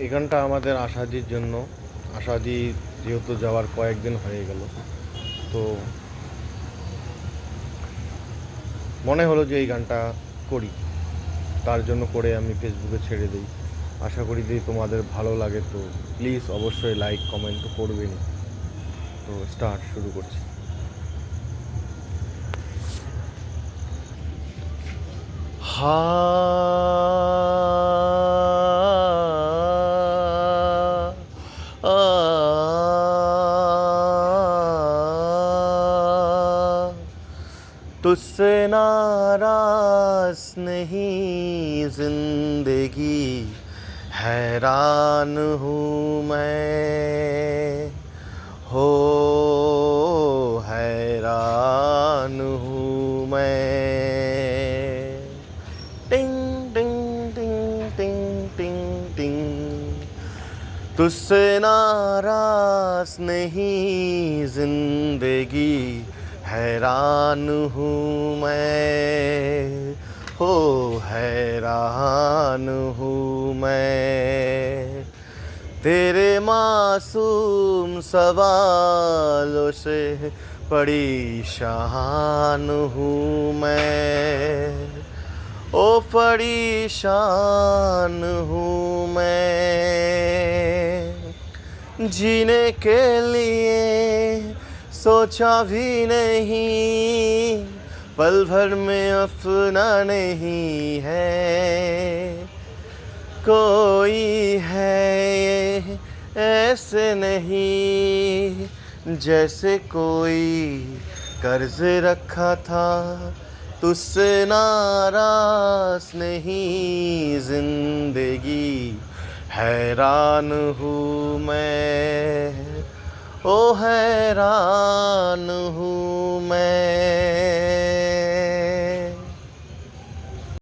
এই গানটা আমাদের আশাদির জন্য। আশাদি যেহেতু যাওয়ার কয়েকদিন হয়ে গেল, তো মনে হলো যে এই গানটা করি, তার জন্য করে আমি ফেসবুকে ছেড়ে দিই। আশা করি যদি তোমাদের ভালো লাগে তো প্লিজ অবশ্যই লাইক কমেন্ট তো করবেনই। তো শুরু করছি। হা तुझसे नाराज नहीं जिंदगी, हैरान हूँ मैं, हो हैरान हूँ मैं। टिंग टिंग टिंग टिंग टिंग टिंग, तुझसे नाराज नहीं जिंदगी, हैरान हूँ मैं, हो हैरान हूँ मैं। तेरे मासूम सवालों से परेशान हूँ मैं, ओ परेशान हूँ मैं। जीने के लिए सोचा भी नहीं, पल भर में अपना नहीं है कोई है ये, ऐसे नहीं जैसे कोई कर्ज रखा था। तुझसे नाराज नहीं जिंदगी, हैरान हूँ मैं, ओ हैरान हूँ